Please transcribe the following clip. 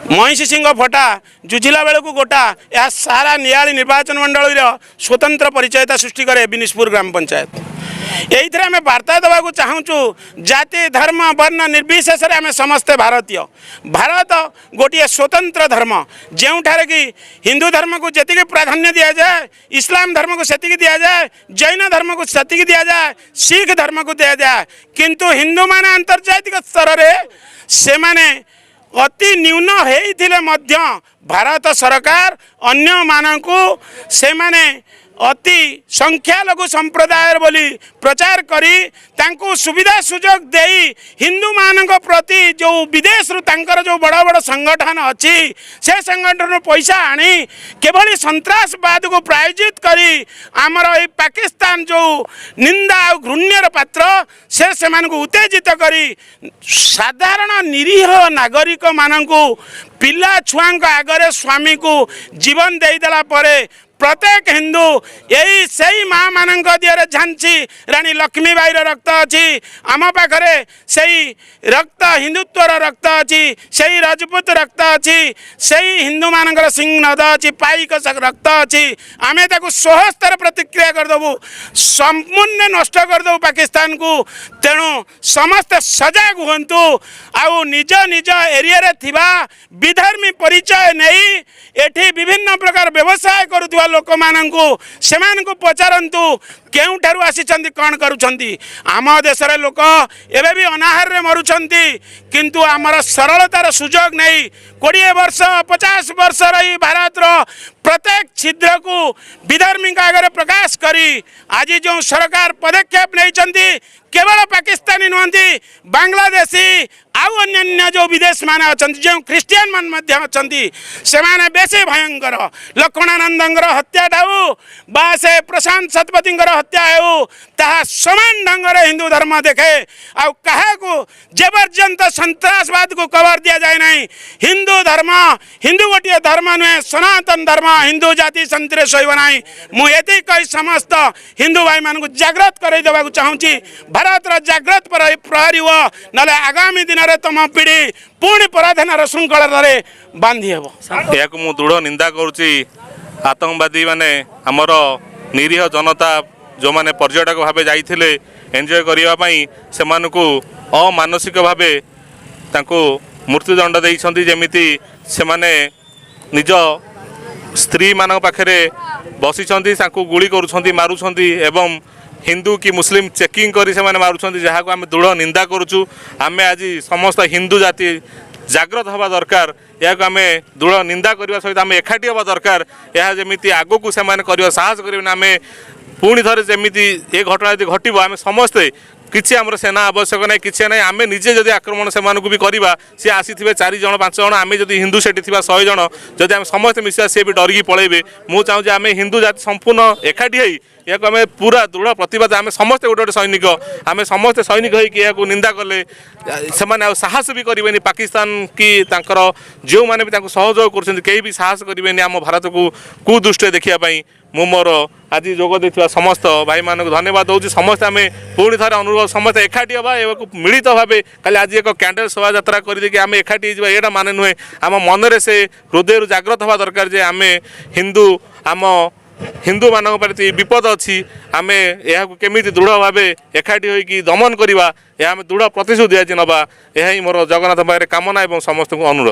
महिषी सिंह फटा जुझिला बेलू गोटा यह सारा नियाली निर्वाचन मंडल स्वतंत्र परिचयता सृष्टि करे बिनिशपुर ग्राम पंचायत। ये आम वार्ता देवाक चाहूँ जाति धर्म वर्ण निर्विशेष आम समस्ते भारतीय। भारत गोटे स्वतंत्र धर्म जोठार कि हिंदू धर्म को जी प्राधान्य दि जाए, इस्लाम धर्म को सेतिक दि जाए, जैन धर्म को सेतिक दि जाए, सिख धर्म को दि जाए, किंतु हिंदू माने अंतर्जातिक स्तर से माने अति न्यून होइथिले मध्य भारत सरकार अन्य मानकु से माने अति संख्यालघु संप्रदाय बोली प्रचार करी तांको सुविधा सुजोग देई हिंदू मानक प्रति जो विदेश रु तांकर जो बड़ बड़ संगठन अच्छी से संगठन पैसा आनी केवल संतरासवाद को प्रायोजित करी आमर ये पाकिस्तान जो निंदा और घृण्यर पात्र से उत्तेजित करी साधारण निरीह नागरिक मानकु पिला छुआंक आगरे स्वामी को जीवन देदेला परे प्रत्येक हिंदू यही सही माँ मान दिहरे झांसी रानी लक्ष्मीबाई रक्त अच्छी आम पाखे सही रक्त हिंदुत्वर रक्त अच्छी सही राजपूत रक्त अच्छी सही हिंदू मानकर सिंह नद अच्छी पाइक रक्त अच्छी आमे ताकू स्वहस्तर प्रतिक्रिया करदेबू संपूर्ण नष्ट करदेबू पाकिस्तान को। तेणु समस्त सजग हुंतु आउ निज निज एरिया थिबा विधर्मी परिचय नहीं एठी विभिन्न प्रकार व्यवसाय करुवा लोक माननकु सेमानकु पचारंतु केउठारु आसीचंती कौन करूछंती। आम देशरे लोक एबे भी अनाहार रे मरुछंती किंतु आमर सरलतार सुजोग नहीं। 20 वर्ष 50 वर्ष रही भारत रो प्रत्येक छिद्र को विधर्मी आगे प्रकाश करी आज जो सरकार पदक्षेप नहीं केवल पाकिस्तानी नुहति बांग्लादेशी आउ अन्य जो विदेश माने अच्छा जो ख्रीस्टियान मान अच्छा से बेसी भयंकर लक्ष्मणानंद हत्या हो बा से प्रशांत शतपथी हत्या हो ताहा समान ढंग से हिंदू धर्म देखे आउ कहा को जबरदस्त संतरासवाद को कवर दिया जाए नहीं। हिंदू धर्म हिंदू गोटे धर्म नुहे सनातन धर्म हिंदू जाति संतरे शोब ना मुझे कही समस्त हिंदू भाई मान जागृत करदेवा चाहूँगी भारत जागृत प्रहरी हो ना आगामी दिन में तुम पीढ़ी पुणी पराधीन श्रृंखल बांधि हे। या दृढ़ निंदा करुच्ची आतंकवादी माने आमर निरीह जनता जो माने पर्यटक भाव जाइथिले एंजॉय करने से अमानसिक भाव मृत्युदंड देइछंती जेमिति से माने निज स्त्री मान पाखे बसी गुली करुछंती मारुछंती एवं हिंदू कि मुस्लिम चेकिंग करी से मारुछंती जहाँ को आम दृढ़ निंदा करुचु। आम आज समस्त हिंदू जाति जागृत हवा दरकार या आम दृढ़ निंदा करने सहित आम एकाठी हवा दरकार यह जमी आग को साहस करें आम पुणी थे जमी ये घटना यदि घटव आम समस्ते किसी आमर सेना आवश्यक ना कि ना आम निजे जदि आक्रमण से भी करवा सी आसी 4 जन 5 जन आम जब हिंदू से 100 जन जदि आम समस्त मिसा सी भी डरिकी पलैबे मुझे चाहूँ आम हिंदू जाति संपूर्ण एकाठी हो या आम पूरा दृढ़ प्रतिवाद आम समस्ते गोटे गोटे सैनिक आम समस्ते सैनिक हो निंदा कले से साहस भी करेंगे पाकिस्तान की जो मैंने भी सहयोग कर भी साहस करेंगे आम भारत को कुदृष्टि देखापी मु मोर आज जोग देथिबा समस्त भाई मानक धन्यवाद दूँ। समस्त आम पुणी थे अनुरोध समस्त एकाठी हवा मिलित भाव खाली आज एक कैंडल शोभा यात्रा करदे आम एकाठी यहाँ माने नुहे आम मनरे से हृदय जागृत हवा दरकार जे आम हिंदू आम हिंदू मान प्रति विपद अच्छी आम यह केमी दृढ़ भाव एकाठी होगी दमन करवा यह आम दृढ़ प्रतिशोध आज नवा यही मोर जगन्नाथ पाखे कामना और समस्त को अनुरोध।